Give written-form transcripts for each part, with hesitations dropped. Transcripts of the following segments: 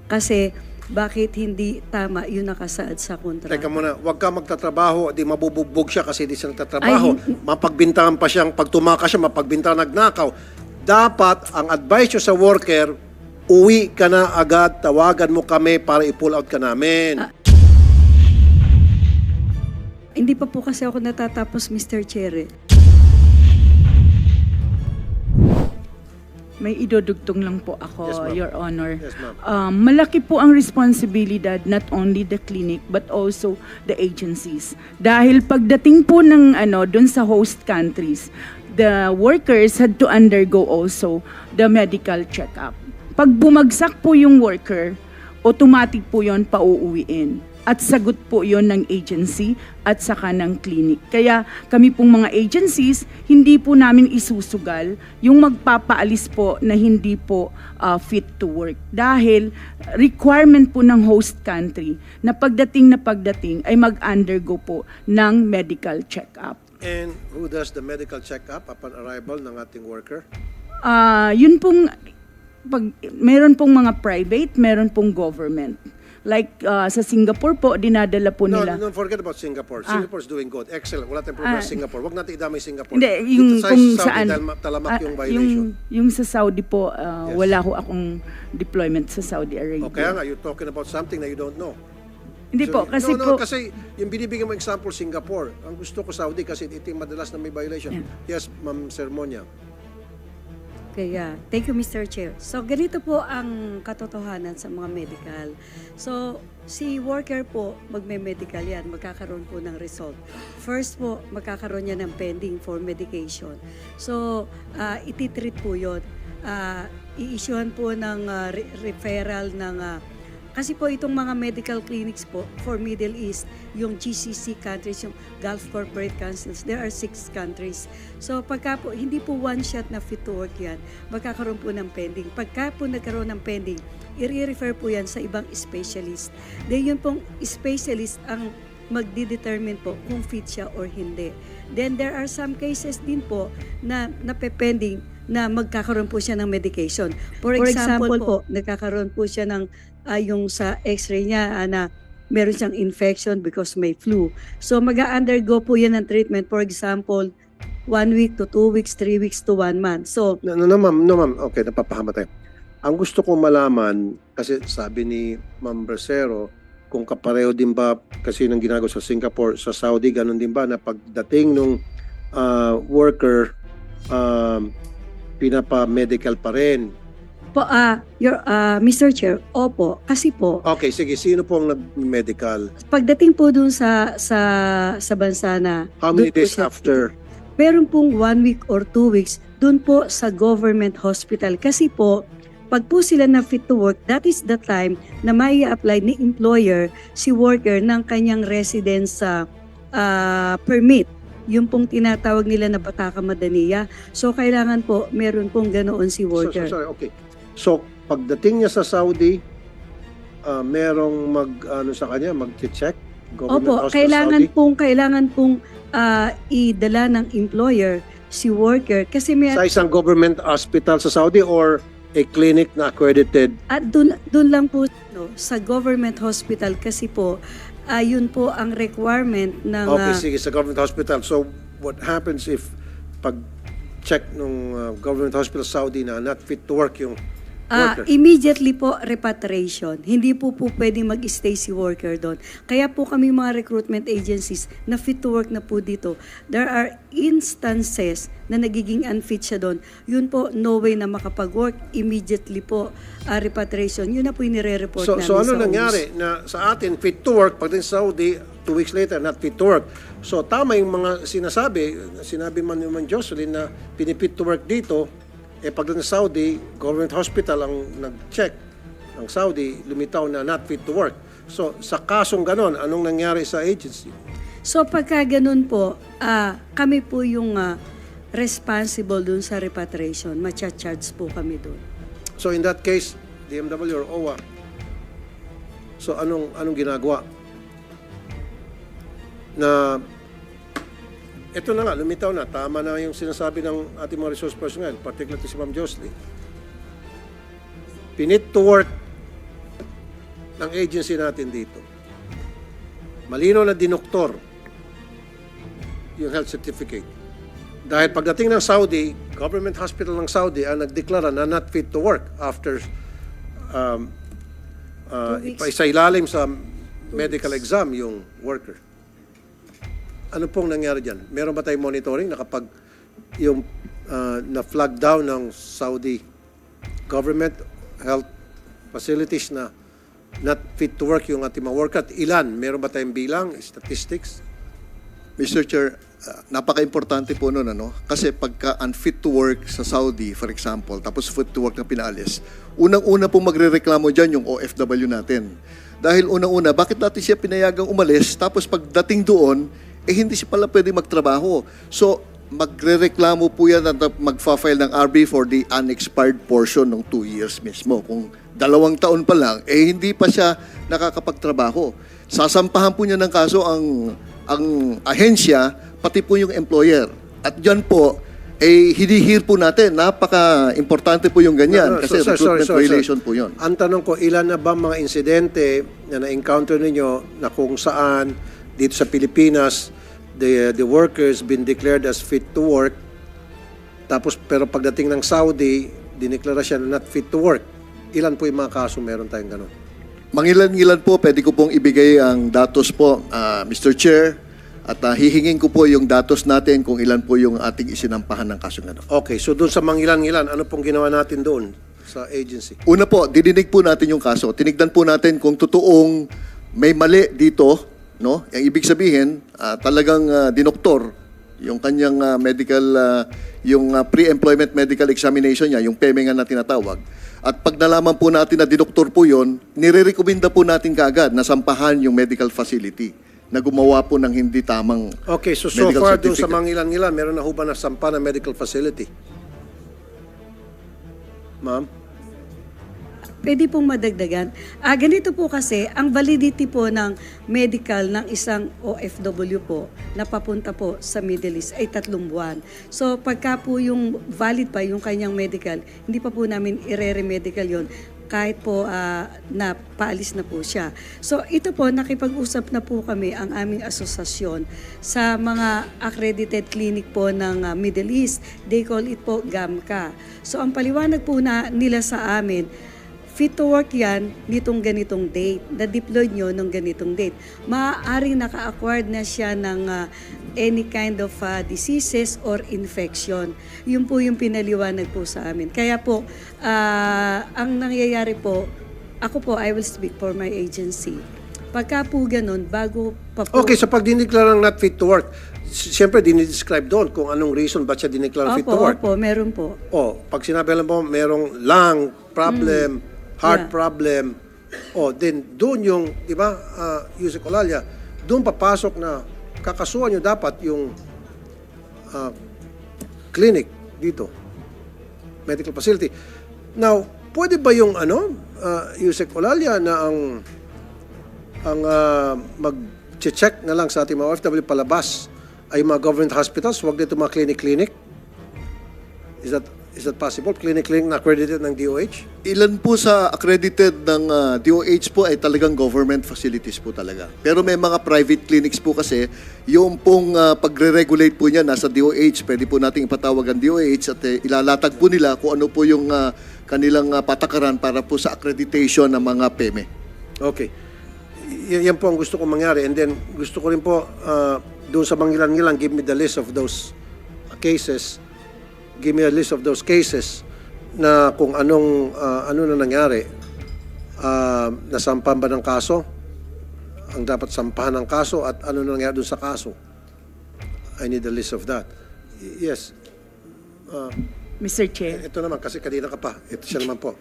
Kasi bakit hindi tama yung nakasaad sa kontrata? Teka muna, huwag ka magtatrabaho, di mabubugbog siya kasi di siya nagtatrabaho. Mapagbintangan pa siyang, pag tumakas siya, mapagbintangan nagnakaw. Dapat, ang advice nyo sa worker, uwi ka na agad, tawagan mo kami para i-pull out ka namin. Hindi pa po kasi ako natatapos, Mr. Chair. May idudugtong lang po ako, Yes, ma'am. Your Honor. Yes, ma'am. Malaki po ang responsibilidad, not only the clinic, but also the agencies. Dahil pagdating po ng dun sa host countries, the workers had to undergo also the medical checkup. Pag bumagsak po yung worker, automatic po yon pauuwiin. At sagot po yon ng agency at saka ng clinic. Kaya kami pong mga agencies, hindi po namin isusugal yung magpapaalis po na hindi po fit to work. Dahil requirement po ng host country na pagdating ay mag-undergo po ng medical check-up. And who does the medical check-up upon arrival ng ating worker? Yun pong, meron pong mga private, meron pong government. Like sa Singapore po, dinadala po nila. No, forget about Singapore. Singapore's doing good. Excellent. Wala tayong problema sa Singapore. Huwag natin idamay Singapore. Hindi, yung Dito sa kung Saudi, saan. dahil talamak yung violation. Yung sa Saudi po, Yes. wala ho akong deployment sa Saudi Arabia. O kaya nga, you're talking about something that you don't know. Hindi po, kasi no, po, kasi yung binibigyan mo example, Singapore. Ang gusto ko Saudi kasi ito yung madalas na may violation. Yes, Ma'am Sermonia. Kaya, thank you, Mr. Chair. So, ganito po ang katotohanan sa mga medical. So, si worker po, magme-medical yan, magkakaroon po ng result. First po, magkakaroon niya ng pending for medication. So, ititreat po yun. I-issuehan po ng referral ng kasi po itong mga medical clinics po for Middle East, yung GCC countries, yung Gulf Corporate Councils, there are 6 countries. So pagka po, hindi po one shot na fit to work yan, magkakaroon po ng pending. Pagka po nagkaroon ng pending, i-refer po yan sa ibang specialist. Then yun pong specialist ang magdi-determine po kung fit siya or hindi. Then there are some cases din po na napepending na magkakaroon po siya ng medication. For example po, nagkakaroon po siya ng yung sa x-ray niya na meron siyang infection because may flu. So mag-undergo po yan ng treatment. For example, 1 week to 2 weeks, 3 weeks to 1 month. So, No, ma'am. Okay, napapahama tayo. Ang gusto kong malaman, kasi sabi ni Ma'am Bracero, kung kapareho din ba kasi nang ginagawa sa Singapore, sa Saudi, ganun din ba na pagdating nung worker, pinapa-medical pa rin? po, Mr. Chair, opo, kasi po, Okay, sige. Sino pong nag-medical? pagdating po dun sa bansa na, How many dun po days siya- after? meron pong 1 week or 2 weeks dun po sa government hospital. Kasi po, pag po sila na fit to work, that is the time na may apply ni employer si worker ng kanyang residence permit. Yung pong tinatawag nila na Bataka Madaniya. So, kailangan po, meron pong ganoon si worker. Sorry, okay. So, pagdating niya sa Saudi, merong sa kanya, mag-check? Opo, kailangan pong idala ng employer si worker kasi may Sa isang government hospital sa Saudi or a clinic na accredited? at dun lang po sa government hospital kasi po yun po ang requirement ng Okay, sige, sa government hospital. So, what happens if pag-check ng government hospital sa Saudi na not fit to work yung worker? immediately po repatriation. Hindi po pwedeng mag-stay si worker doon. Kaya po kami mga recruitment agencies na fit to work na po dito. There are instances na nagiging unfit siya doon. Yun po, no way na makapag-work. Immediately po repatriation. Yun na po yung nire-report namin So ano sa nangyari na sa atin fit to work, pagdating sa Saudi 2 weeks later not fit to work? So tama yung mga sinabi man ni Jocelyn na pinipit to work dito, pagdating sa Saudi government hospital ang nag-check ng Saudi, lumitaw na not fit to work. So sa kasong ganon, anong nangyari sa agency? So pagka ganun po, kami po yung responsible dun sa repatriation. Macha-charge po kami dun. So in that case, DMW or OWA, so anong ginagawa? Na ito na nga, lumitaw na, tama na yung sinasabi ng ating mga resource personnel, particularly si Ma'am Jocelyn. Pinit to work ng agency natin dito. Malino na dinoktor yung health certificate. Dahil pagdating ng Saudi, government hospital ng Saudi ang nagdeklara na not fit to work after 2 weeks. ipailalim sa medical exam yung worker. Ano pong nangyari dyan? Meron ba tayong monitoring na kapag yung na-flag down ng Saudi government health facilities na not fit to work yung ating mga worker, at ilan? Meron ba tayong bilang, statistics? Mr. Chair, napaka-importante po nun, ano? Kasi pagka unfit to work sa Saudi, for example, tapos fit to work na pinaalis, unang-una pong magre-reklamo dyan yung OFW natin. Dahil unang-una, bakit natin siya pinayagang umalis, tapos pagdating doon, hindi siya pala pwede magtrabaho. So, magre-reklamo po yan at magfa-file ng RB for the unexpired portion ng 2 years mismo. Kung 2 taon pa lang, hindi pa siya nakakapagtrabaho. Sasampahan po niya ng kaso ang ahensya, pati po yung employer. At dyan po, hinihir po natin. Napaka-importante po yung ganyan. Kasi recruitment violation po yun. Ang tanong ko, ilan na ba mga insidente na na-encounter ninyo na kung saan dito sa Pilipinas, the workers been declared as fit to work, tapos pero pagdating ng Saudi, dineklara siya na not fit to work. Ilan po yung mga kaso meron tayong gano'n? Mangilan-ngilan po, pwede ko pong ibigay ang datos po, Mr. Chair, at hihingin ko po yung datos natin kung ilan po yung ating isinampahan ng kaso na. Okay, so doon sa mangilan-ngilan, ano pong ginawa natin doon sa agency? Una po, didinig po natin yung kaso. Tinignan po natin kung totoong may mali dito, no? Ang ibig sabihin, talagang dinoktor yung kanyang medical, yung pre-employment medical examination niya, yung PEME nga na tinatawag. At pag nalaman po natin na dinoktor po yun, nire-recommenda po natin kaagad na sampahan yung medical facility na gumawa po ng hindi tamang Okay, so medical far doon sa certificate. mangilan-ngilan, meron na ho ba na sampa na medical facility? Ma'am? Pwede pong madagdagan. Ganito po kasi, ang validity po ng medical ng isang OFW po na papunta po sa Middle East ay 3 buwan. So pagka po yung valid pa yung kanyang medical, hindi pa po namin irere-medical yon kahit po na paalis na po siya. So ito po, nakipag-usap na po kami ang aming asosasyon sa mga accredited clinic po ng Middle East. They call it po GAMCA. So ang paliwanag po nila sa amin, fit to work yan nitong ganitong date, na-deploy nyo nung ganitong date. Maaaring naka-acquired na siya ng any kind of diseases or infection. Yun po yung pinaliwanag po sa amin. Kaya po, ang nangyayari po, ako po, I will speak for my agency. Pagka po ganun, bago pa po... Okay, so pag dineklara ng not fit to work, siyempre dinidescribe doon kung anong reason ba't siya dineklara fit to work. Opo, meron po. Pag sinabi lang po, merong lung problem, heart problem, then doon yung, di ba, Yusek Olalia, doon papasok na kakasuhan nyo dapat yung clinic dito, medical facility. Now, pwede ba yung Yusek Olalia na ang mag-check na lang sa ating mga OFW palabas ay mga government hospitals, huwag dito mga clinic-clinic? Is that possible? Clinic na accredited ng DOH? Ilan po sa accredited ng DOH po ay talagang government facilities po talaga. Pero may mga private clinics po kasi, yung pong pagre-regulate po niya nasa DOH, pwede po nating ipatawag ang DOH at ilalatag po nila kung ano po yung kanilang patakaran para po sa accreditation ng mga PEME. Okay. Yan po ang gusto kong mangyari. And then, gusto ko rin po, doon sa mangilan-ngilan, give me the list of those cases. Give me a list of those cases na kung ano na nangyari. Nasampahan ba ng kaso? Ang dapat sampahan ng kaso at ano na nangyari doon sa kaso? I need a list of that. Yes. Mr. Chair. Ito naman, kasi kanina ka pa. Ito siya naman po.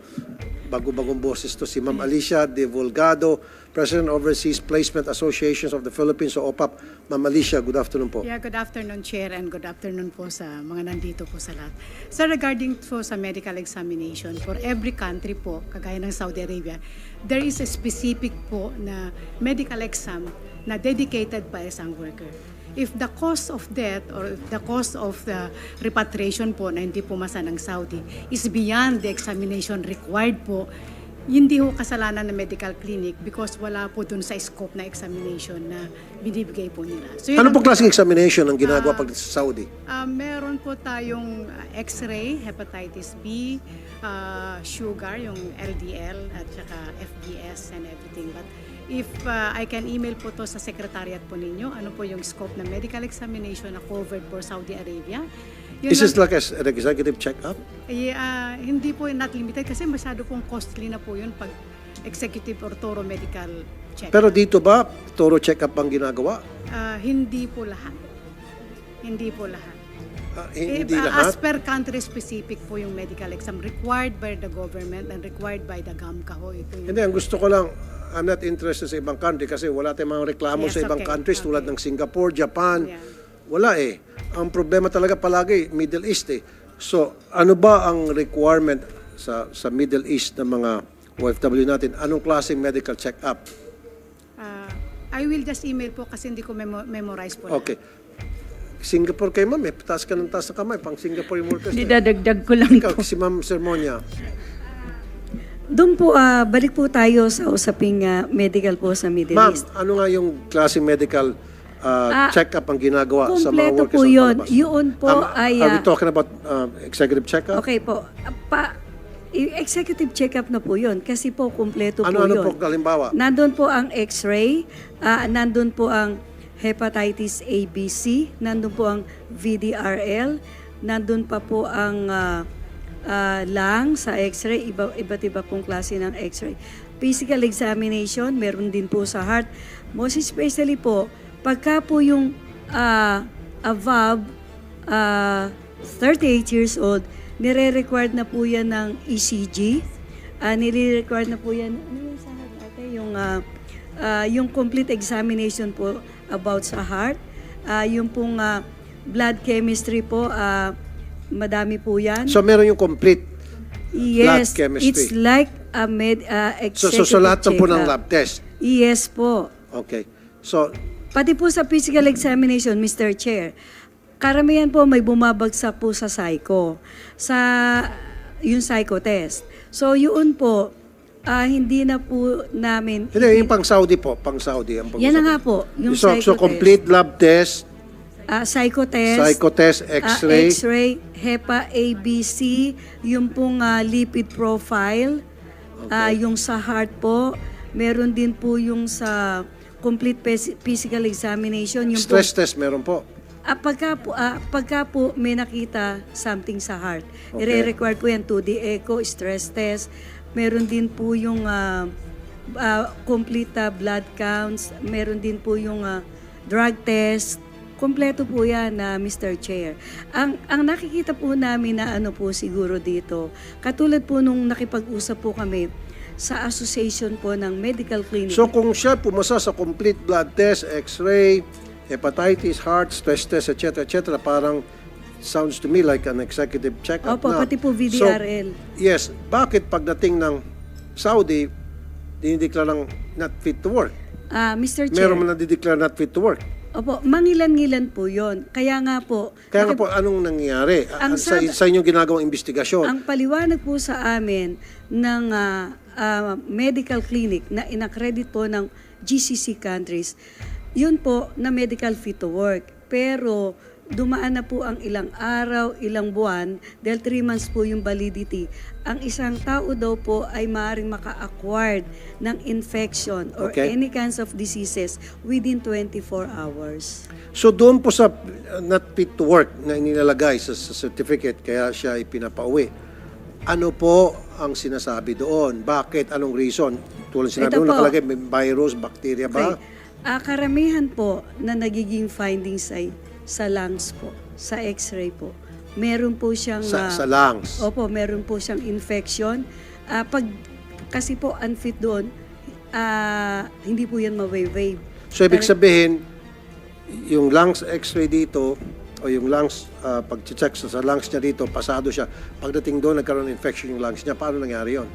Bago-bagong boses to si Ma'am Alicia De Volgado, President Overseas Placement Associations of the Philippines, o OPAP. Ma'am Alicia, good afternoon po. Yeah, good afternoon, Chair, and good afternoon po sa mga nandito po sa lahat. So regarding po sa medical examination, for every country po, kagaya ng Saudi Arabia, there is a specific po na medical exam na dedicated pa isang worker. If the cause of death or if the cause of the repatriation po na hindi pumasa ng Saudi is beyond the examination required po, hindi ho kasalanan ng medical clinic because wala po dun sa scope na examination na binibigay po nila. So, yun Ano ang- po klaseng examination ang ginagawa pag sa Saudi? Meron po tayong X-ray, hepatitis B, sugar, yung LDL, at saka FBS and everything. But if I can email po to sa secretariat po ninyo, ano po yung scope ng medical examination na covered for Saudi Arabia. Yun Is this lang- like an executive check-up? hindi po not limited kasi masyado pong costly na po yun pag executive or thorough medical check. Pero dito ba, thorough check-up ang ginagawa? Hindi po lahat. Hindi po lahat. Hindi As lahat? per country specific po yung medical exam required by the government and required by the GAMCA ho. Ito yung Hindi, ang gusto ko lang, I'm not interested sa ibang country kasi wala tayong mga reklamo Yes, sa ibang okay, countries tulad okay. ng Singapore, Japan. Yeah. Wala eh. Ang problema talaga palagi, Middle East eh. So, ano ba ang requirement sa Middle East ng mga OFW natin? Anong klaseng medical check-up? I will just email po kasi hindi ko memorize po. Okay. Singapore kayo, ma'am. Taas ka ng taas ng kamay. Pang Singapore yung workers. Didadagdag ko lang Ikaw, po. si Ma'am Sermonia. Doon po, balik po tayo sa usaping medical po sa Middle Ma'am, East. ano nga yung klaseng medical check-up ang ginagawa sa mga Kompleto workers po sa yun. palabas? Yun po ay... Are we talking about executive check-up? Okay po. Executive check-up na po yun kasi po kumpleto po Ano-ano yun. po halimbawa? Nandun po ang X-ray, nandun po ang hepatitis ABC, nandun po ang VDRL, nandun pa po ang lung sa X-ray, iba't iba pong klase ng X-ray. Physical examination, meron din po sa heart. Most especially po, pagka po yung above 38 years old, nire-required na po yan ng ECG. Nire-required na po yan, ano yung sa heart ate? Yung complete examination po about sa heart. Yung pong blood chemistry po, madami po yan. So, meron yung complete. Yes, blood chemistry. it's like a executive So lahat ng po ng check-up. lab test. Yes po. Okay. So, Pati po sa physical examination, Mr. Chair, karamihan po may bumabagsak po sa psycho, yung psycho test. So yun po, hindi na po namin... hindi, yung pang Saudi po. Pang Saudi. Ang Yan na nga po, yung so, psycho so, complete lab test, psycho test, psycho test, x-ray. X-ray, HEPA, ABC, yung pong lipid profile, yung sa heart po, meron din po yung sa complete physical examination. Yung Stress test meron po. pagka po may nakita something sa heart, Okay. i-require po yan 2D echo, stress test. Meron din po yung complete blood counts. Meron din po yung drug test. Kompleto po yan, Mr. Chair. Ang nakikita po namin na ano po siguro dito, katulad po nung nakipag-usap po kami sa association po ng medical clinic. So, kung siya pumasa sa complete blood test, x-ray, hepatitis, heart, stress test, etc., parang sounds to me like an executive check-up Opo, na. pati po VDRL. So, yes, bakit pagdating ng Saudi, dinideklarang not fit to work? Mr. Chair. Meron man nadideklara not fit to work. Opo, mangilan-ngilan po yon. Kaya nga po, Kaya nga po, anong nangyari Ang sa inyong ginagawang investigasyon? ang paliwanag po sa amin ng medical clinic na inaccredit po ng GCC countries, yun po na medical fit to work. Pero dumaan na po ang ilang araw, ilang buwan, dahil 3 months po yung validity. Ang isang tao daw po ay maaaring maka-acquired ng infection or Okay. any kinds of diseases within 24 hours. So doon po sa not fit to work na inilalagay sa certificate kaya siya ay pinapauwi, ano po ang sinasabi doon? Bakit? Anong reason? Tulad sinabi Ito mo, po. nakalagay may virus, bacteria ba? Okay. Karamihan po na nagiging findings ay sa lungs po, sa x-ray po. Meron po siyang... Sa lungs? Opo, meron po siyang infection. Kasi po unfit doon, hindi po yan ma-wave. So ibig sabihin, yung lungs x-ray dito, o yung lungs, pag-check sa lungs niya dito, pasado siya. Pagdating doon, nagkaroon ng infection yung lungs niya. Paano nangyari yon?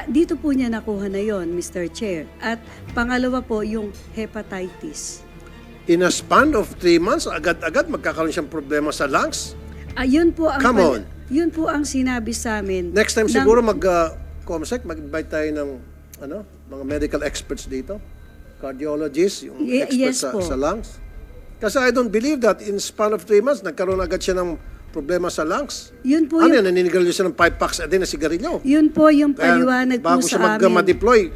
Dito po niya nakuha na yon, Mr. Chair. At pangalawa po, yung hepatitis. In a span of 3 months, agad-agad magkakaroon siyang problema sa lungs? Yun po ang Come on. Yun po ang sinabi sa amin. Next time ng- siguro COMSEC, mag-invite tayo ng mga medical experts dito. Cardiologists, yung experts yes po. sa lungs. Kasi I don't believe that in span of 3 months, nagkaroon agad siya ng problema sa lungs. Yun po Ano yung, yan, naninigarilyo siya ng 5 packs a day na sigarilyo. yun po yung Kaya paliwanag po bago sa siya amin. ma-deploy,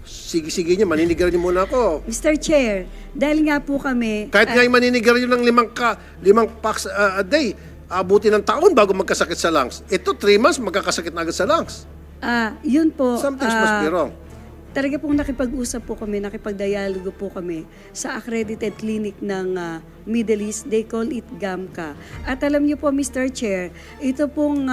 sige niya, maninigarilyo muna ako. Mr. Chair, dahil nga po kami... Kahit nga yung maninigarilyo ng 5 packs a day, abuti ng taon bago magkasakit sa lungs. Ito, 3 months, magkakasakit na agad sa lungs. Yun po. Something's must be wrong. Talaga pong nakipag-usap po kami, nakipag-dialogo po kami sa accredited clinic ng Middle East. They call it GAMCA. At alam niyo po, Mr. Chair, ito pong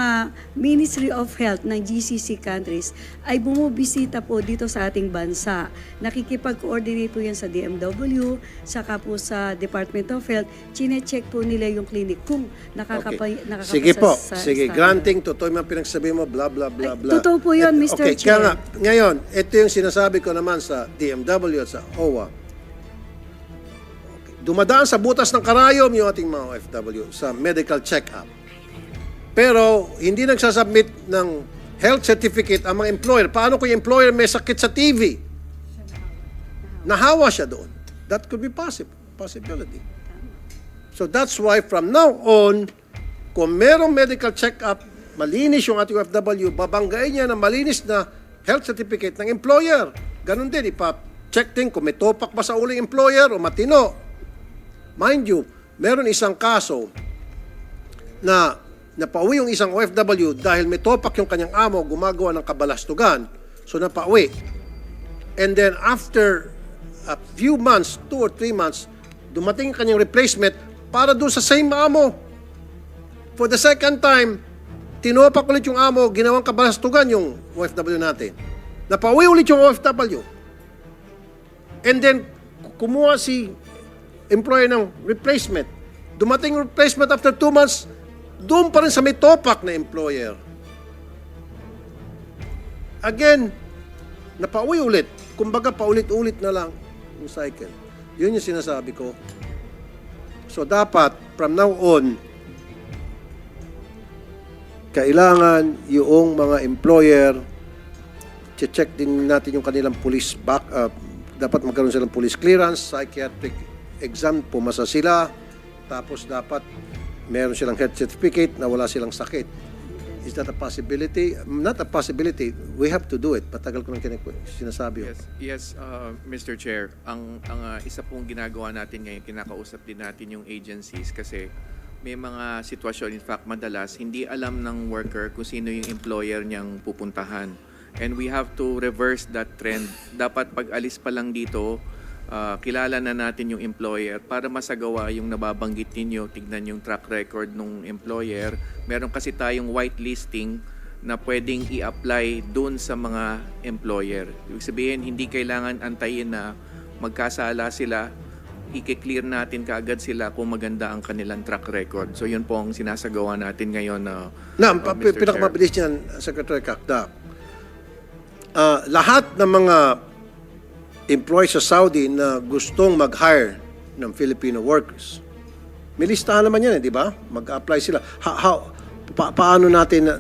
Ministry of Health ng GCC countries ay bumubisita po dito sa ating bansa. Nakikipag-coordinate po yan sa DMW, saka po sa Department of Health. Chine-check po nila yung clinic kung nakakapasa Sige po. sa Sige, standard. granting, totoo yung mga pinagsasabi mo, blah, blah, blah, Ay, blah. totoo po yun, Mr. Okay, Chair. kaya nga, ngayon, ito yung sinasabi ko naman sa DMW at sa OWA. Okay. Dumadaan sa butas ng karayom yung ating mga OFW sa medical check-up. Pero, hindi nagsasubmit ng health certificate ang mga employer. Paano kung yung employer may sakit sa TV? Nahawa siya doon. That could be possibility. So that's why from now on, kung merong medical check-up, malinis yung ating OFW, babanggain niya na malinis na health certificate ng employer. Ganon din, ipa-check din kung may topak ba sa uling employer o matino. Mind you, meron isang kaso na napauwi yung isang OFW dahil may topak yung kanyang amo, gumagawa ng kabalastugan. So napauwi. And then after a few months, 2 or 3 months, dumating yung kanyang replacement para doon sa same amo. For the second time, tinopak ulit yung amo, ginawang kabalastugan yung OFW natin. Napauwi ulit yung OFW. And then, kumuha si employer ng replacement. Dumating yung replacement after 2 months, doon pa rin sa may topak na employer. Again, napauwi ulit. Kumbaga, paulit-ulit na lang yung cycle. Yun yung sinasabi ko. So, dapat, from now on, kailangan yung mga employer, check din natin yung kanilang police dapat magkaroon silang police clearance, psychiatric exam, pumasa sila, tapos dapat meron silang health certificate na wala silang sakit. Is that a possibility? Not a possibility. We have to do it. Patagal ko nang sinasabi. Yes, Mr. Chair. Ang isa pong ginagawa natin ngayon, kinakausap din natin yung agencies kasi may mga sitwasyon, in fact, madalas, hindi alam ng worker kung sino yung employer niyang pupuntahan. And we have to reverse that trend. Dapat pag alis pa lang dito, kilala na natin yung employer para masagawa yung nababanggit ninyo, tignan yung track record ng employer. Meron kasi tayong whitelisting na pwedeng i-apply dun sa mga employer. Ibig sabihin, hindi kailangan antayin na magkasala sila, i-clear natin kaagad sila kung maganda ang kanilang track record. So yun po ang sinasagawa natin ngayon na Mr. Chair. Pinakamabilis niyan, Secretary Kakda. Lahat ng mga employees sa Saudi na gustong mag-hire ng Filipino workers, may listahan naman yan, di ba? Mag-apply sila. Paano natin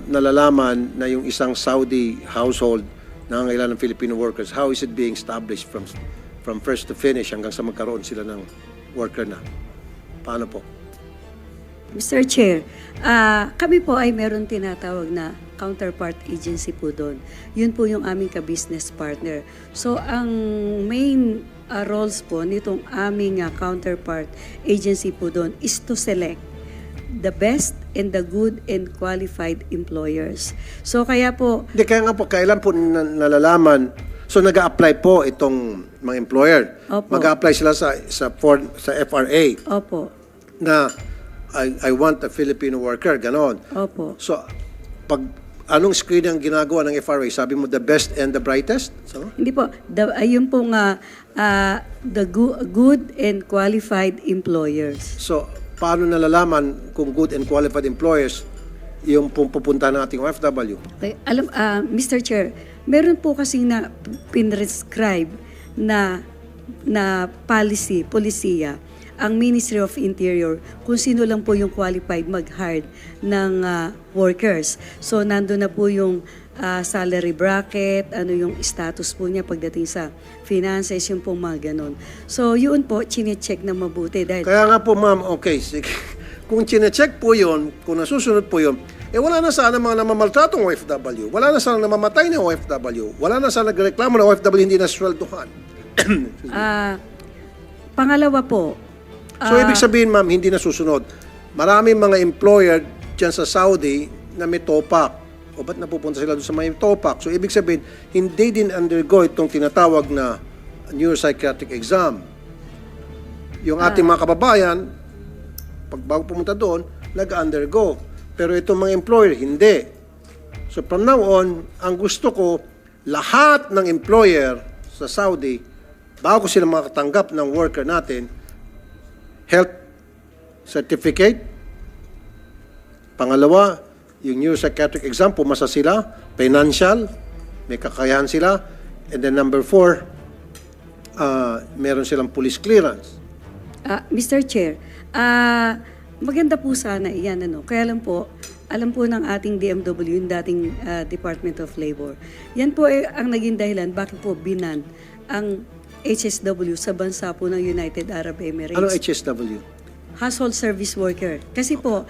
nalalaman na yung isang Saudi household na nangangailangan ng Filipino workers, how is it being established from first to finish hanggang sa magkaroon sila ng worker na? Paano po? Mr. Chair, kami po ay meron tinatawag na counterpart agency po doon. Yun po yung aming ka-business partner. So, ang main roles po nitong aming counterpart agency po doon is to select the best and the good and qualified employers. So, kaya po, Hindi, kaya nga po, kailan po nalalaman, so nag-a-apply po itong mga employer. Opo. Mag-a-apply sila sa FRA opo, na I want a Filipino worker, ganon. opo. So, pag anong screen ang ginagawa ng FRA? Sabi mo, the best and the brightest? So, Hindi po, ayun po nga, the good and qualified employers. so paano nalalaman kung good and qualified employers yung pupunta ng ating OFW? Okay, Mr. Chair, meron po kasing na pinrescribe na polisiya ang Ministry of Interior kung sino lang po yung qualified mag-hire ng workers. So, nandun na po yung salary bracket, ano yung status po niya pagdating sa finances, yung pong mga ganun. So, yun po, chine-check na mabuti. Dahil Kaya nga po, ma'am, okay, sige. Kung chine-check po yun, kung nasusunod po yun, wala na sana mga namamaltratong OFW. Wala na sana namamatay na OFW. Wala na sana nagreklamo na OFW hindi na sweldohan. pangalawa po, So, ibig sabihin, ma'am, hindi na susunod. Maraming mga employer dyan sa Saudi na may topak. O ba't napupunta sila doon sa may topak? So, ibig sabihin, hindi din undergo itong tinatawag na neuropsychiatric exam. Yung ating mga kababayan, pag bago pumunta doon, nag-undergo. Pero itong mga employer, hindi. So, from now on, ang gusto ko, lahat ng employer sa Saudi, bago sila makatanggap ng worker natin, health certificate. Pangalawa, yung neuropsychiatric exam, pumasa sila. Financial, may kakayahan sila. And then number 4, meron silang police clearance. Mr. Chair, maganda po sana iyan, ano. Kaya lang po, alam po ng ating DMW, yung dating Department of Labor. Yan po ang naging dahilan bakit po binan ang HSW sa bansa po ng United Arab Emirates. Ano HSW? Household Service Worker. Kasi po,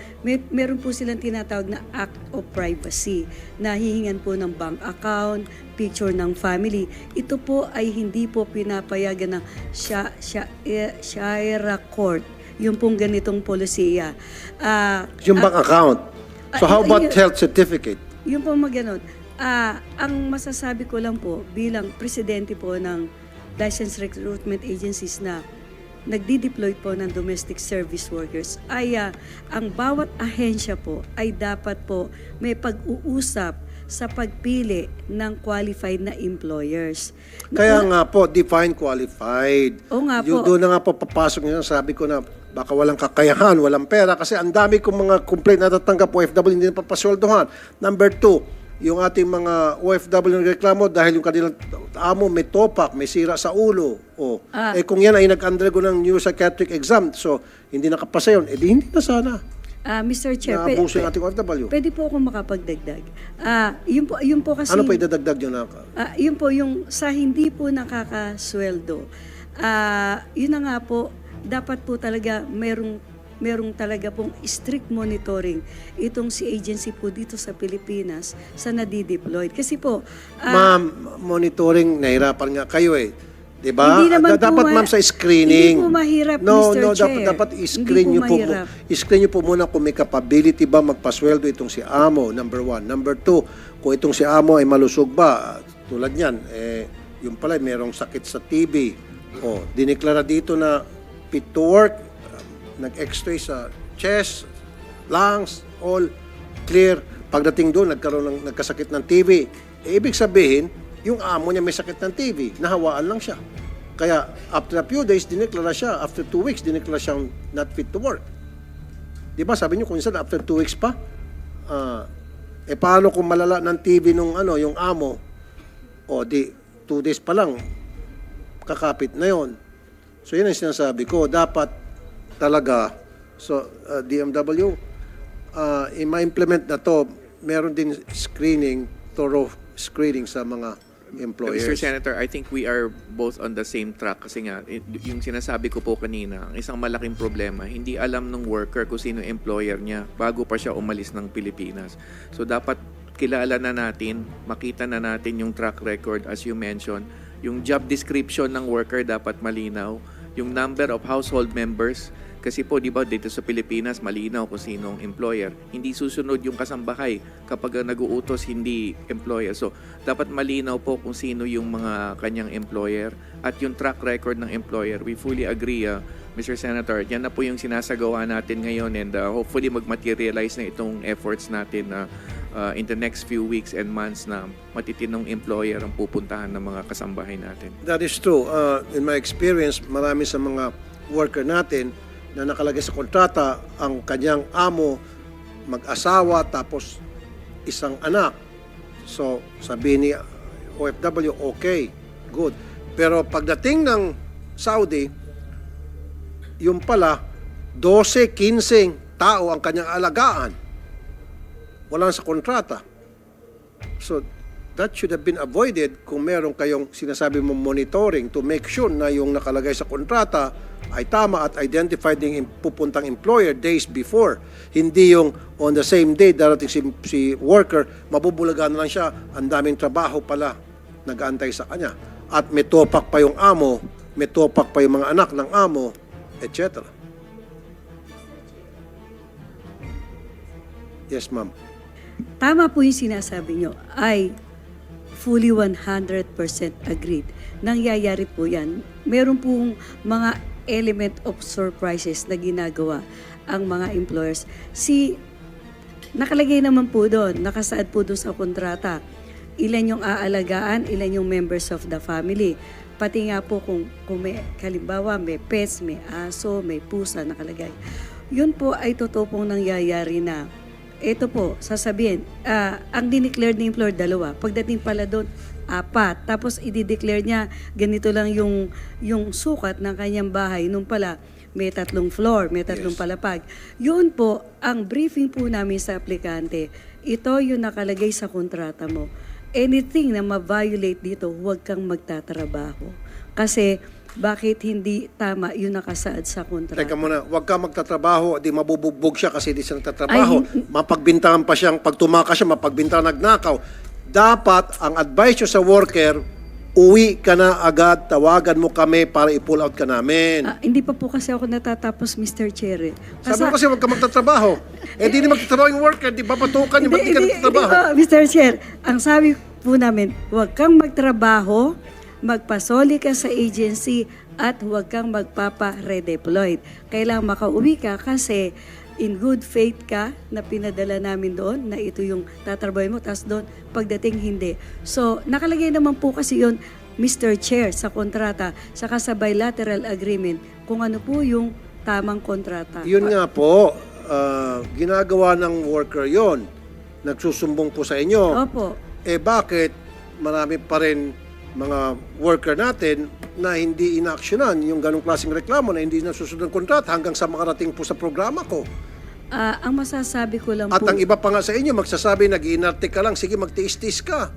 meron po silang tinatawag na Act of Privacy na hihingan po ng bank account, picture ng family. Ito po ay hindi po pinapayagan ng Sharia Court. Yung pong ganitong polisiya. Yung bank account. So how about health certificate? Yung po maganon. Ang masasabi ko lang po bilang presidente po ng Licensed Recruitment Agencies na nagdi-deploy po ng domestic service workers ay ang bawat ahensya po ay dapat po may pag-uusap sa pagpili ng qualified na employers. Kaya nga po, define qualified. Oo nga Yung po. doon na nga po papasok nyo, sabi ko na baka walang kakayahan, walang pera, kasi ang dami kong mga complaint na natatanggap po OFW, hindi na papasweldohan. Number 2, yung ating mga OFW na reklamo dahil yung kanilang amo may topak, may sira sa ulo. Kung yan ay nag-undergo ng neuropsychiatric exam, so hindi nakapasa yun, di hindi na sana. Mr. Chair, Naabuso yung ating OFW. pwede po akong makapagdagdag. Yun po kasi... Ano pa idadagdag nyo na? Yun po, yung sa hindi po nakakasweldo, yun na nga po, dapat po talaga merong talaga pong strict monitoring itong si agency po dito sa Pilipinas sa nadi-deployed. Kasi po, Ma'am, monitoring, nahirapan nga kayo eh. Diba? Hindi naman po dapat ma'am sa screening. Hindi po mahirap, No, Mr. Chair. dapat i-screen Hindi nyo po po. mahirap. I-screen nyo po muna kung may capability ba magpasweldo itong si amo, number 1. Number 2, kung itong si amo ay malusog ba, tulad niyan, yung pala merong sakit sa TB. Dineklara dito na fit to work, nag-x-ray sa chest, lungs, all clear. Pagdating doon, nagkasakit ng TB. Ibig sabihin, yung amo niya may sakit ng TB, nahawaan lang siya. Kaya after a few days, dineklara siya. After 2 weeks, dineklara siyang not fit to work. Di ba? Sabi niyo kung minsan after 2 weeks pa, paano kung malala ng TB nung yung amo? Di 2 days pa lang, kakapit na yon. So yun ang sinasabi ko. Dapat talaga, DMW, ma-implement na to, meron din screening, thorough screening sa mga employers. Mr. Senator, I think we are both on the same track kasi nga, yung sinasabi ko po kanina, ang isang malaking problema, hindi alam ng worker kung sino employer niya bago pa siya umalis ng Pilipinas. So dapat kilala na natin, makita na natin yung track record as you mentioned, yung job description ng worker dapat malinaw, yung number of household members. Kasi po, di ba, dito sa Pilipinas, malinaw kung sinong employer. Hindi susunod yung kasambahay kapag nag-uutos, hindi employer. So, dapat malinaw po kung sino yung mga kanyang employer at yung track record ng employer. We fully agree, Mr. Senator. Yan na po yung sinasagawa natin ngayon and hopefully mag-materialize na itong efforts natin in the next few weeks and months na matitinong employer ang pupuntahan ng mga kasambahay natin. That is true. In my experience, marami sa mga worker natin na nakalagay sa kontrata ang kanyang amo, mag-asawa, tapos isang anak. So, sabi ni OFW, okay, good. Pero pagdating ng Saudi, yung pala, 12, 15 tao ang kanyang alagaan. Wala sa kontrata. So, that should have been avoided kung meron kayong sinasabi mong monitoring to make sure na yung nakalagay sa kontrata ay tama at identified yung pupuntang employer days before. Hindi yung on the same day darating si worker, mabubulagan na lang siya, ang daming trabaho pala nag-aantay sa kanya. At may topak pa yung amo, may topak pa yung mga anak ng amo, etc. Yes, ma'am. Tama po yung sinasabi nyo. I fully 100% agreed. Nangyayari po yan. Meron pong mga element of surprises na ginagawa ang mga employers. Nakalagay naman po doon, nakasaad po doon sa kontrata, ilan yung aalagaan, ilan yung members of the family. Pati nga po kung may, kalimbawa, may pets, may aso, may pusa nakalagay. Yun po ay totoo pong nangyayari na ito po, sasabihin, ang dineclare ni employer 2, pagdating pala doon, 4. Tapos i-declare niya, ganito lang yung sukat ng kanyang bahay. Nung pala, may 3 floor, may 3 palapag. Yun po, ang briefing po namin sa aplikante, ito yung nakalagay sa kontrata mo. Anything na ma-violate dito, huwag kang magtatrabaho. Kasi, bakit hindi tama yung nakasaad sa kontrata? Teka muna, huwag ka magtatrabaho, di mabubugbog siya kasi di siya nagtatrabaho. Mapagbintangan pa siyang, pag tumakas siya, mapagbintangan nagnakaw. Dapat, ang advice nyo sa worker, uwi ka na agad, tawagan mo kami para i-pull out ka namin. Hindi pa po kasi ako natatapos, Mr. Chair. Sabi mo kasi huwag ka magtatrabaho. Di magtatrabaho yung worker, di papatukan yung ba't di ka nagtatrabaho? Mr. Chair, ang sabi po namin, huwag kang magtrabaho, magpasoli ka sa agency at huwag kang magpapa-redeployed. Kailangan makauwi ka kasi in good faith ka na pinadala namin doon na ito yung tatrabahin mo, tapos doon pagdating hindi. So, nakalagay naman po kasi yun, Mr. Chair, sa kontrata, saka sa bilateral agreement, kung ano po yung tamang kontrata. Yun nga po, ginagawa ng worker yon. Nagsusumbong po sa inyo. Opo. Bakit marami pa rin mga worker natin na hindi inaaksyonan yung ganong klaseng reklamo na hindi nasusunod ng kontrata hanggang sa makarating po sa programa ko. Ang masasabi ko lang At po... ang iba pa nga sa inyo, magsasabi, nag-iinarte ka lang, sige magtiis-tiis ka.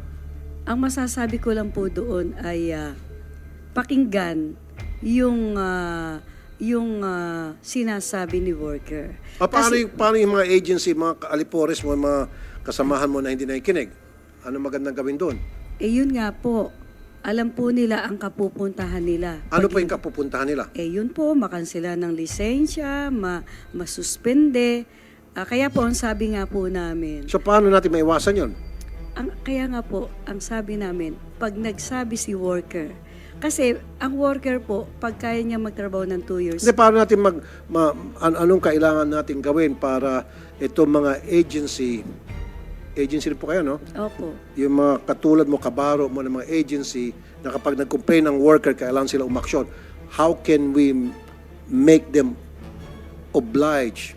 Ang masasabi ko lang po doon ay pakinggan yung sinasabi ni worker. Paano yung mga agency, mga alipores mo, mga kasamahan mo na hindi nakikinig? Ano magandang gawin doon? Yun nga po, alam po nila ang kapupuntahan nila. Ano pa yung kapupuntahan nila? Yun po, makansela ng lisensya, masuspende. Kaya po, ang sabi nga po namin, So paano natin maiwasan yon? kaya nga po, ang sabi namin, pag nagsabi si worker, kasi ang worker po, pag kaya niya magtrabaho ng 2 years, Hindi, paano natin anong kailangan natin gawin para itong mga agency rin po kayo, no? opo, Yung mga katulad mo, kabaro mo ng mga agency na kapag nag-complain ng worker, kailangan sila umaksyon. How can we make them oblige?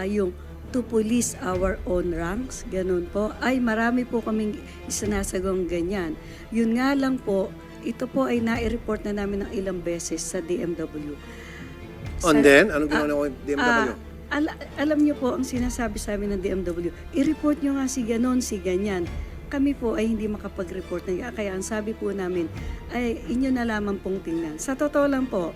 yung to police our own ranks, ganun po. Ay, marami po kaming isinasagawang ganyan. Yun nga lang po, ito po ay nai-report na namin ng ilang beses sa DMW. And then, anong ginawa ng DMW? Alam niyo po, ang sinasabi sa amin ng DMW, i-report niyo nga si ganon, si ganyan. Kami po ay hindi makapag-report na. Kaya ang sabi po namin, ay inyo na lamang pong tingnan. Sa totoo lang po,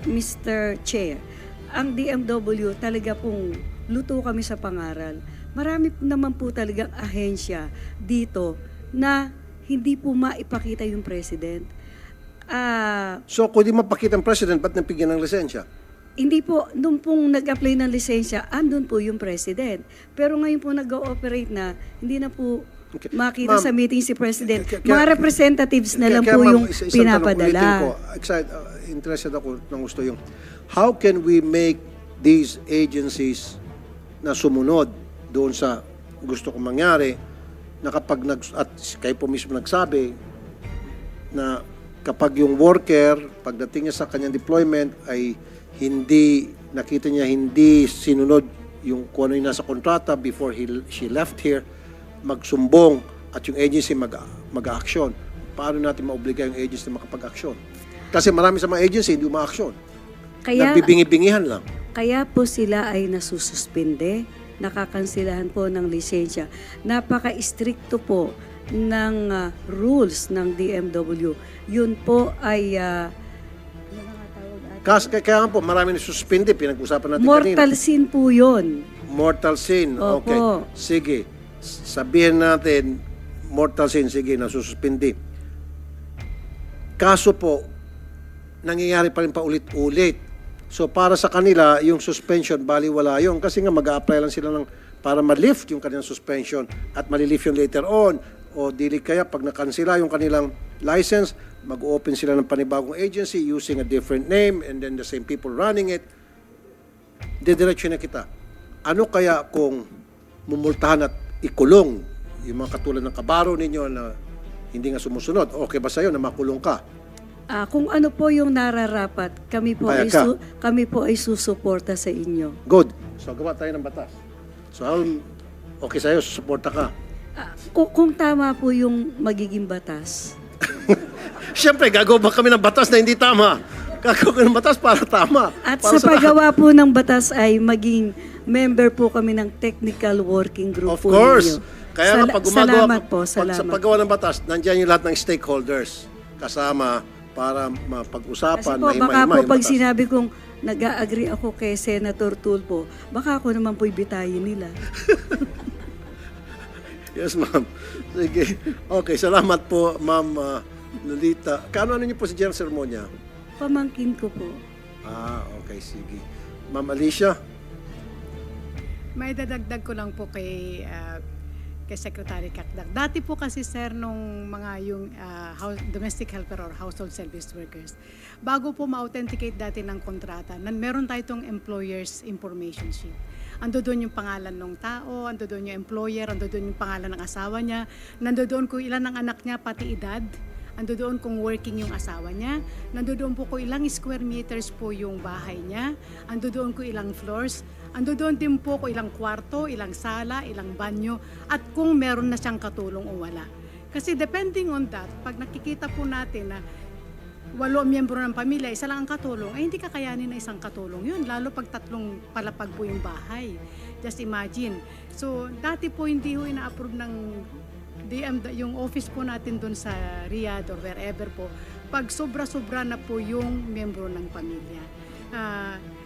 Mr. Chair, ang DMW talaga pong luto kami sa pangaral. Marami naman po talagang ahensya dito na hindi po maipakita yung president. So, kung di mapakita ang president, ba't napigyan ng lisensya? Hindi po, nung pong nag-apply ng lisensya, andun po yung president. Pero ngayon po nag-ooperate na, hindi na po Okay. makita Ma'am, sa meeting si president. kaya- Mga representatives na lang Kaya, po ma'am, yung isang tanong, ulitin pinapadala. ko. Interested ako ng gusto yung, how can we make these agencies na sumunod doon sa gusto kong mangyari, na kapag at kayo po mismo nagsabi, na kapag yung worker, pagdating niya sa kanyang deployment, ay nakita niya hindi sinunod yung kung ano yung nasa kontrata before she left here, magsumbong at yung agency mag-action. Paano natin maobliga yung agency na makapag-action? Kasi marami sa mga agency hindi uma-action. Kaya, Nagbibingi-bingihan lang. kaya po sila ay nasususpende, nakakansilahan po ng lisensya. Napaka-stricto po ng rules ng DMW. Yun po ay Kaya nga po, marami na suspindi, pinag-usapan natin mortal kanina. sin po yun. Mortal sin. Opo. Okay. Sige. Sabihin natin, mortal sin, sige, nasususpindi. Kaso po, nangyayari pa rin paulit-ulit. So para sa kanila, yung suspension, baliwala yun. Kasi nga mag-a-apply lang sila ng para ma-lift yung kanilang suspension at malilift yung later on. O dili kaya pag nakansila yung kanilang license, mag-open sila ng panibagong agency using a different name and then the same people running it. Didiretso na kita. Ano kaya kung mumultahan at ikulong yung mga katulad ng kabaro ninyo na hindi nga sumusunod? Okay ba sa'yo na makulong ka? Kung ano po yung nararapat, kami po Payag ay ka. kami po ay susuporta sa inyo. Good. So gawa tayo ng batas. So okay sa'yo, susuporta ka. Kung tama po yung magiging batas. Siyempre, gagawa kami ng batas na hindi tama. Gagawa kami ng batas para tama. At Para sa paggawa po ng batas ay maging member po kami ng technical working group Of po course. ninyo. Kaya nga pag gumagawa Salamat po, sa salamat. paggawa ng batas, nandiyan yung lahat ng stakeholders kasama para Kasi mapag-usapan, po, baka po mahima-hima yung pag batas. sinabi kong nag-a-agree ako kay Senator Tulfo, baka ako naman po'y bitayin nila. Yes, ma'am. Sige. Okay, salamat po, ma'am Lolita. Kano niyo po si General Sermonia? Pamangkin ko po. Okay, sige. Ma'am Alicia? May dadagdag ko lang po kay Secretary Cacdac. Dati po kasi sir nung mga yung domestic helper or household service workers, bago po ma-authenticate dati ng kontrata, meron tayo itong employer's information sheet. Ando doon yung pangalan ng tao, ando doon yung employer, ando doon yung pangalan ng asawa niya, nando doon kung ilan ang anak niya, pati edad, ando doon kung working yung asawa niya, nando doon po kung ilang square meters po yung bahay niya, ando doon kung ilang floors, ando doon din po kung ilang kwarto, ilang sala, ilang banyo, at kung meron na siyang katulong o wala. Kasi depending on that, pag nakikita po natin na 8 miyembro ng pamilya, isa lang ang katulong, ay hindi kakayanin na isang katulong yun, lalo pag 3 palapag po yung bahay. Just imagine. So, dati po hindi ho ina-approve ng yung office po natin doon sa Riyadh or wherever po, pag sobra-sobra na po yung miyembro ng pamilya.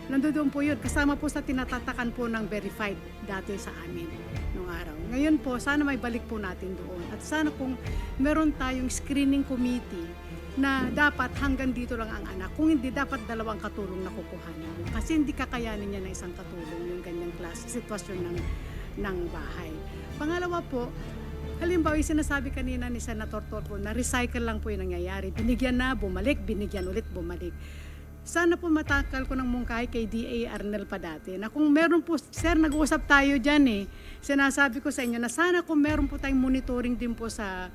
Nandoon po yun, kasama po sa tinatatakan po ng verified dati sa amin nung araw. Ngayon po, sana may balik po natin doon. At sana kung meron tayong screening committee na dapat hanggang dito lang ang anak. Kung hindi, dapat 2 katulong na kukuhanan. Kasi hindi kakayanin niya na isang katulong yung ganyang klase, sitwasyon ng bahay. Pangalawa po, halimbawa yung sinasabi kanina ni Senator Torpo na recycle lang po yung nangyayari. Binigyan na, bumalik, binigyan ulit, bumalik. Sana po matakal ko ng mungkahi kay D.A. Arnel pa dati na kung meron po, sir, nag-uusap tayo dyan sinasabi ko sa inyo na sana kung meron po tayong monitoring din po sa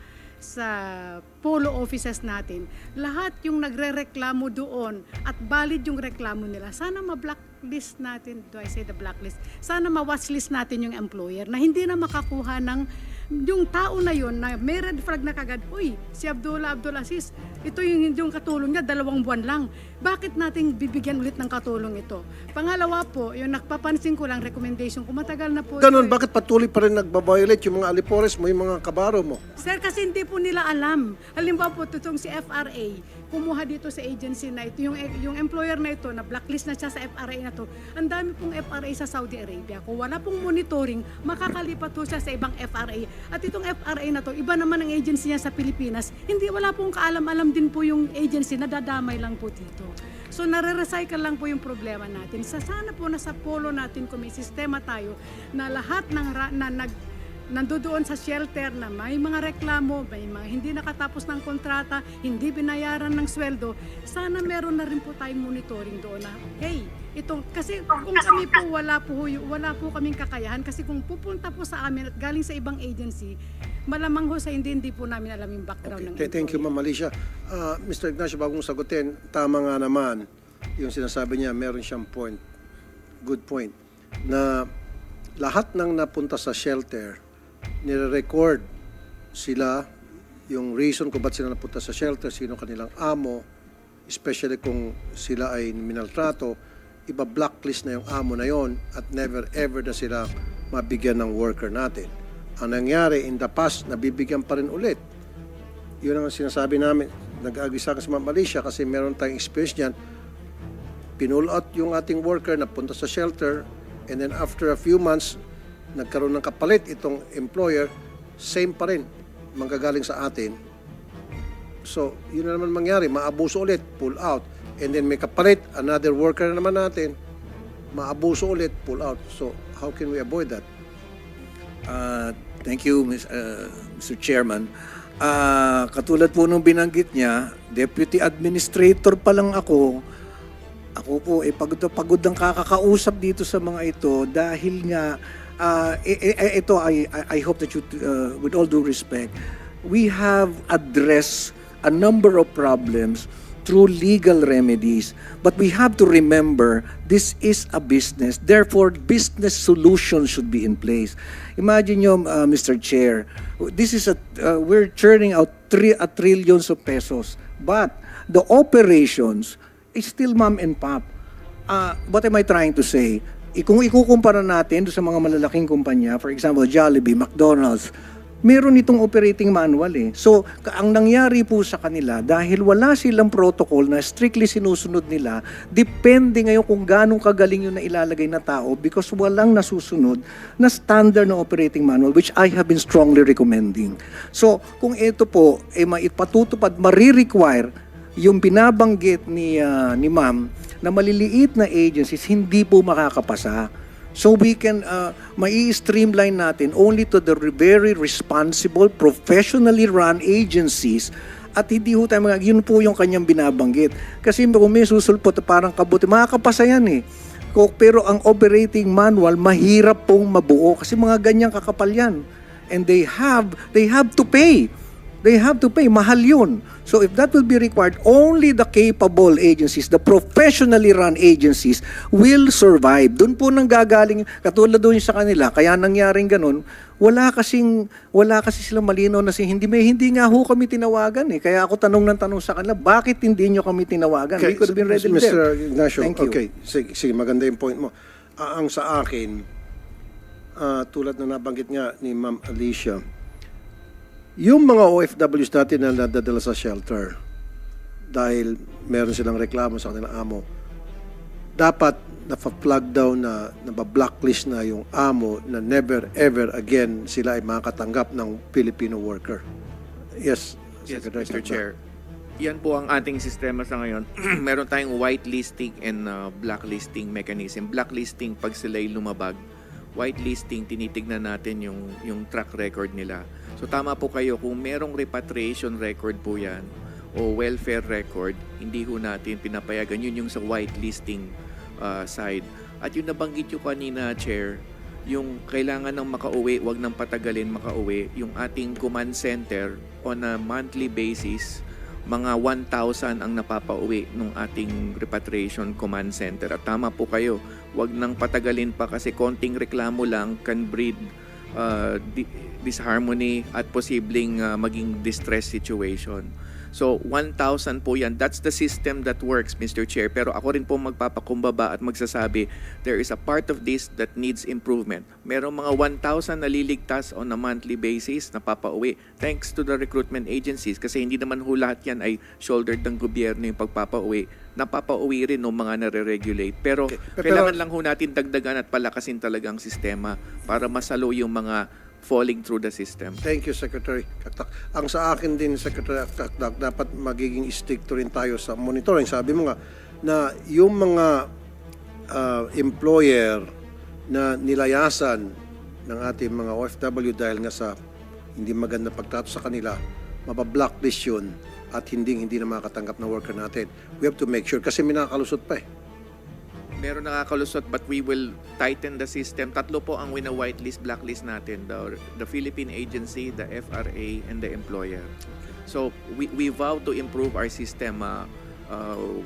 polo offices natin, lahat yung nagre-reklamo doon at valid yung reklamo nila, sana ma-blacklist natin, do I say the blacklist? Sana ma-watchlist natin yung employer na hindi na makakuha ng yung tao na yon na may red flag na kagad, uy, si Abdullah Abdul Aziz, ito yung katulong niya, 2 buwan lang. Bakit natin bibigyan ulit ng katulong ito? Pangalawa po, yung nakpapansin ko lang, recommendation ko, matagal na po. Ganun, bakit patuloy pa rin nagbabiolate yung mga alipores mo, yung mga kabaro mo? Sir, kasi hindi po nila alam. Halimbawa po, itong si FRA, kumuha dito sa agency na ito, yung employer na ito, na blacklist na siya sa FRA na to, ang dami pong FRA sa Saudi Arabia. Kung wala pong monitoring, makakalipat po siya sa ibang FRA. At itong FRA na to, iba naman ang agency niya sa Pilipinas, wala pong kaalam-alam din po yung agency, nadadamay lang po dito. So nare-recycle lang po yung problema natin. Sana po nasa polo natin kung may sistema tayo na lahat nandoon sa shelter na may mga reklamo, may mga hindi nakatapos ng kontrata, hindi binayaran ng sweldo, sana meron na rin po tayong monitoring doon na, hey, kasi kung kami po wala po kaming kakayahan, kasi kung pupunta po sa amin at galing sa ibang agency, malamang ho sa hindi po namin alam yung background ng Okay, thank you, Ma'am Alicia. Mr. Ignacio, bagong sagutin, tama nga naman yung sinasabi niya, meron siyang point, good point, na lahat ng napunta sa shelter, nire-record sila yung reason kung ba't sila napunta sa shelter, sino kanilang amo, especially kung sila ay minaltrato, iba-blacklist na yung amo na yon at never ever na sila mabigyan ng worker natin. Ang nangyari in the past, nabibigyan pa rin ulit. Yun ang sinasabi namin. Nag-agree sa akin si Ma'am Alicia kasi meron tayong experience niyan. Pinull out yung ating worker na punta sa shelter and then after a few months, nagkaroon ng kapalit itong employer, same pa rin, manggagaling sa atin. So, yun na naman mangyari, maabuso ulit, pull out. And then may kapalit, another worker na naman natin, maabuso ulit, pull out. So, how can we avoid that? Thank you, Mr. Chairman. Katulad po nung binanggit niya, Deputy Administrator pa lang ako. Ako po, pagod na pagod ang kakakausap dito sa mga ito dahil nga, ito, I hope that you, with all due respect, we have addressed a number of problems through legal remedies. But we have to remember, this is a business. Therefore, business solutions should be in place. Imagine nyo, Mr. Chair, this is we're churning out trillions of pesos. But the operations is still mom and pop. What am I trying to say? Kung ikukumpara natin sa mga malalaking kumpanya, for example, Jollibee, McDonald's, meron itong operating manual eh. So, ang nangyari po sa kanila, dahil wala silang protocol na strictly sinusunod nila, depende ngayon kung ganong kagaling yung nailalagay na tao because walang nasusunod na standard na operating manual which I have been strongly recommending. So, kung ito po, maipatutupad, marirequire yung binabanggit ni ma'am na maliliit na agencies, hindi po makakapasa. So we can, mai-streamline natin only to the very responsible, professionally run agencies at hindi ho tayo yun po yung kanyang binabanggit. Kasi kung may susulpot parang kabuti, makakapasa yan eh. Pero ang operating manual, mahirap pong mabuo kasi mga ganyang kakapal yan. And they have to pay. They have to pay. Mahal yun. So if that will be required, only the capable agencies, the professionally run agencies will survive. Doon po nang gagaling, katulad doon sa kanila, kaya nangyaring ganun, wala kasi silang malinaw na hindi nga ho kami tinawagan eh. Kaya ako tanong sa kanila, bakit hindi nyo kami tinawagan? We could have been ready Mr. there. Ignacio, Thank you. okay. Sige, maganda yung point mo. Ang sa akin, tulad na nabanggit nga ni Ma'am Alicia, yung mga OFWs natin na nadadala sa shelter dahil meron silang reklamo sa kanilang amo, dapat na-flag down na nabablocklist na yung amo na never ever again sila ay makakatanggap ng Filipino worker. Yes, Yes, Secretary Mr. Cata. Chair. Yan po ang ating sistema sa ngayon. Meron tayong whitelisting and blacklisting mechanism. Blacklisting pag sila'y lumabag. Whitelisting, tinitignan natin yung track record nila. So tama po kayo, kung merong repatriation record po yan o welfare record, hindi ho natin pinapayagan. Yun yung sa whitelisting side. At yung nabanggit yung kanina, Chair, yung kailangan ng makauwi, wag nang patagalin makauwi, yung ating command center on a monthly basis, mga 1,000 ang napapauwi ng ating repatriation command center. At tama po kayo, wag nang patagalin pa kasi konting reklamo lang can breed disharmony at posibleng maging distress situation. So 1,000 po yan. That's the system that works, Mr. Chair. Pero ako rin po magpapakumbaba at magsasabi, there is a part of this that needs improvement. Merong mga 1,000 na liligtas on a monthly basis na papauwi thanks to the recruitment agencies kasi hindi naman ho lahat yan ay shouldered ng gobyerno yung pagpapauwi. Napapauwi rin ng mga nare-regulate. Pero kailangan lang ho natin dagdagan at palakasin talaga ang sistema para masalo yung mga falling through the system. Thank you, Secretary Kaktak. Ang sa akin din, Secretary Kaktak, dapat magiging stricto rin tayo sa monitoring. Sabi mo nga na yung mga employer na nilayasan ng ating mga OFW dahil nga sa hindi maganda pagtrato sa kanila, mabablocklist yun at hindi na makakatanggap na worker natin. We have to make sure kasi may nakakalusot pa eh. Meron nakakalusot but we will tighten the system. Tatlo po ang wina-whitelist, blacklist natin. The Philippine agency, the FRA, and the employer. So we vow to improve our system.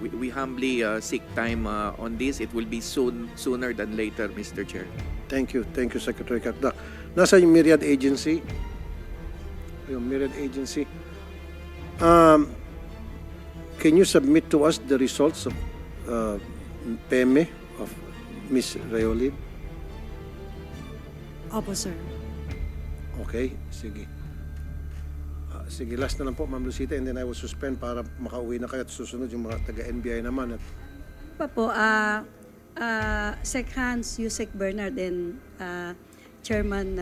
We humbly seek time on this. It will be sooner than later, Mr. Chair. Thank you, Secretary Kaktak. Nasa yung Myriad Agency? Yung Myriad Agency. Can you submit to us the results of PEME of Ms. Rayolin? Opo, sir. Okay, sige. Sige, last na lang po, Ma'am Lucita, and then I will suspend para makauwi na kayo at susunod yung mga taga-NBI naman. At Pa po, Sec Hans, Yusek Bernard, and Chairman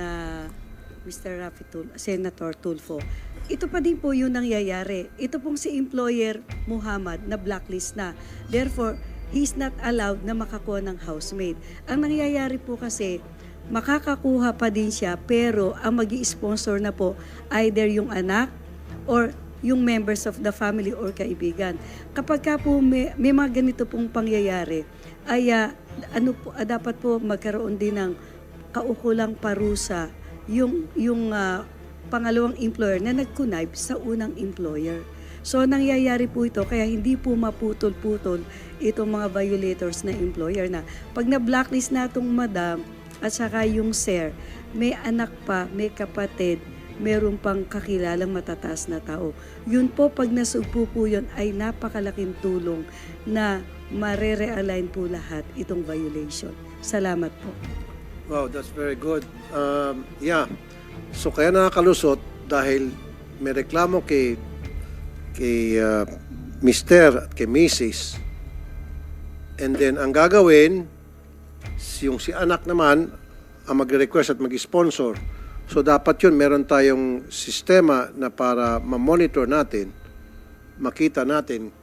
Mr. Senator Tulfo. Ito pa din po yung nangyayari. Ito pong si employer Muhammad na blacklist na. Therefore, he's not allowed na makakuha ng housemaid. Ang nangyayari po kasi, makakakuha pa din siya pero ang magi-sponsor na po either yung anak or yung members of the family or kaibigan. Kapag ka po may mga ganito pong pangyayari, ay dapat po magkaroon din ng kaukulang parusa yung pangalawang employer na nag-connive sa unang employer. So nangyayari po ito kaya hindi po maputol-putol itong mga violators na employer na pag na-blacklist na itong madam at saka yung sir, may anak pa, may kapatid, meron pang kakilalang matataas na tao. Yun po, pag nasugpo po yun, ay napakalaking tulong na mare-realign po lahat itong violation. Salamat po. wow, that's very good. Yeah. So kaya nakakalusot dahil may reklamo kay Mr. at kay Mrs. And then ang gagawin, yung si anak naman ang magre-request at mag-sponsor. So dapat yun, meron tayong sistema na para ma-monitor natin, makita natin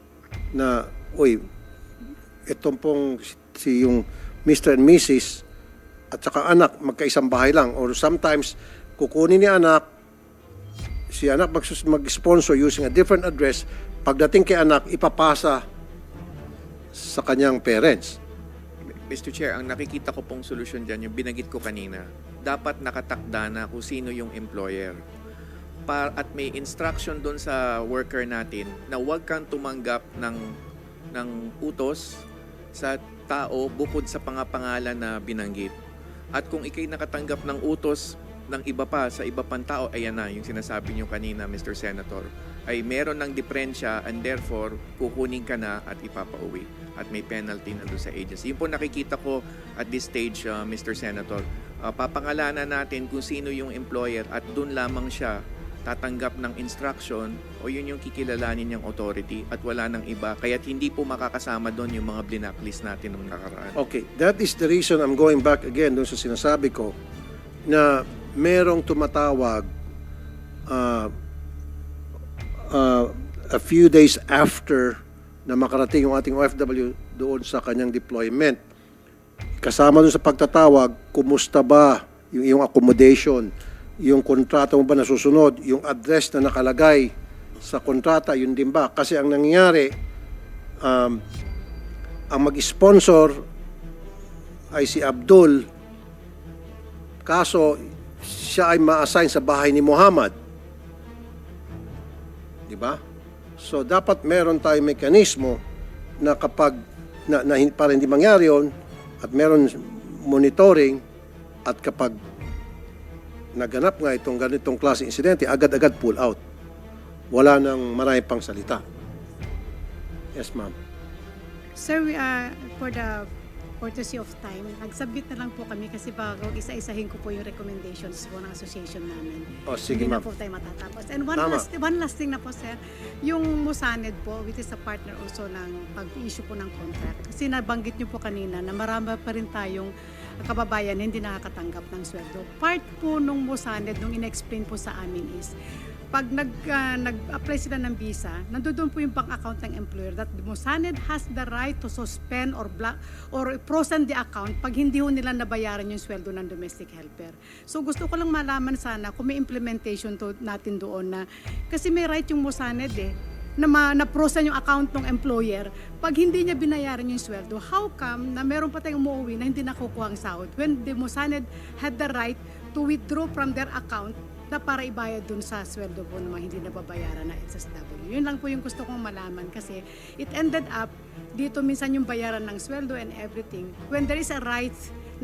na, uy, itong pong yung Mr. and Mrs. at saka anak, magkaisang bahay lang. Or sometimes, kukunin ni anak, si anak mag-sponsor using a different address, pagdating kay anak, ipapasa sa kanyang parents. Mr. Chair, ang nakikita ko pong solusyon dyan, yung binanggit ko kanina, dapat nakatakda na kung sino yung employer. At may instruction doon sa worker natin na huwag kang tumanggap ng utos sa tao bukod sa pangalan na binanggit. At kung ikay nakatanggap ng utos ng iba pa sa iba pang tao, ayan na, yung sinasabi niyo kanina, Mr. Senator, ay meron ng diferensya and therefore kukunin ka na at ipapauwi. At may penalty na doon sa agency. Yun po nakikita ko at this stage, Mr. Senator. Papangalanan natin kung sino yung employer at doon lamang siya tatanggap ng instruction o yun yung kikilalanin niyang authority at wala nang iba. Kaya't hindi po makakasama doon yung mga blacklist natin nung nakaraan. Okay, that is the reason I'm going back again doon sa sinasabi ko na merong tumatawag a few days after na makarating yung ating OFW doon sa kanyang deployment. Kasama doon sa pagtatawag, kumusta ba yung accommodation, yung kontrata mo ba nasusunod, yung address na nakalagay sa kontrata, yun din ba? Kasi ang nangyayari, ang mag-sponsor ay si Abdul, kaso siya ay ma-assign sa bahay ni Muhammad. Di ba? So dapat meron tayong mekanismo na kapag para hindi mangyari yun at meron monitoring at kapag naganap nga itong ganitong klase insidente, agad-agad pull out. Wala nang marami pang salita. Yes, ma'am. Sir, for the courtesy of time, nag-submit na lang po kami kasi bago isa-isahin ko po yung recommendations po ng association namin. O, sige, Hindi ma'am. na po tayo matatapos. And Tama. one last thing na po, sir, yung Musaned po, which is a partner also ng pag-issue po ng contract. Kasi nabanggit nyo po kanina na marami pa rin tayong kababayan na hindi nakakatanggap ng sweldo. Part po nung Musaned, nung in-explain po sa amin is, pag nag-apply sila ng visa, nandoon po yung bank account ng employer that the Musaned has the right to suspend or frozen the account pag hindi ho nila nabayaran yung sweldo ng domestic helper. So gusto ko lang malaman sana kung may implementation to natin doon na, kasi may right yung Musaned na frozen yung account ng employer pag hindi niya binayaran yung sweldo. How come na meron pa tayong umuwi na hindi nakukuha ang sahod when the Musaned had the right to withdraw from their account na para ibayad dun sa sweldo po ng mga hindi nababayaran na SSW. Yun lang po yung gusto kong malaman kasi it ended up dito minsan yung bayaran ng sweldo and everything when there is a right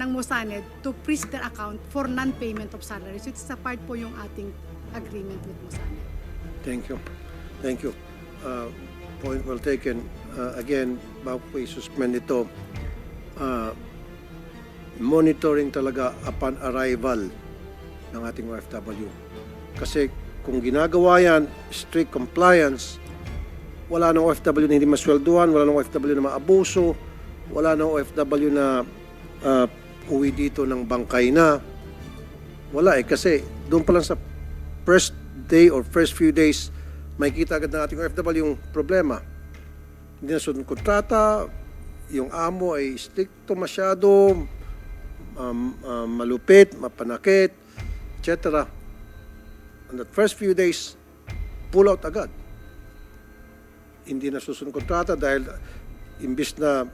ng Musaned to freeze their account for non-payment of salaries. It's a part po yung ating agreement with Musaned. Thank you. Thank you. Point well taken. Again, bago po i-suspend ito, monitoring talaga upon arrival ng ating OFW. Kasi kung ginagawa yan, strict compliance, wala nang OFW na hindi masweldoan, wala nang OFW na maabuso, wala nang OFW na uwi dito ng bangkay na. Wala kasi doon pa lang sa first day or first few days, may kita agad ng ating OFW yung problema. Hindi na sunod kontrata, yung amo ay stricto masyado, malupit, mapanakit, etc. On the first few days, pull out agad. Hindi na susunod kontrata dahil imbis na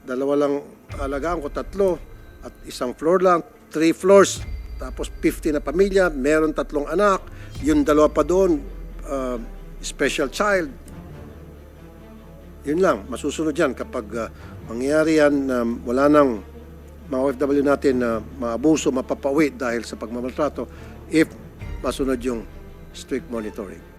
2 lang alagaan ko, 3 at isang floor lang, 3 floors, tapos 50 na pamilya, meron 3 anak, yung 2 pa doon, special child. Yun lang, masusunod yan kapag mangyayari yan na wala nang mga OFW natin na maabuso, mapapawi dahil sa pagmamaltrato if masunod yung strict monitoring.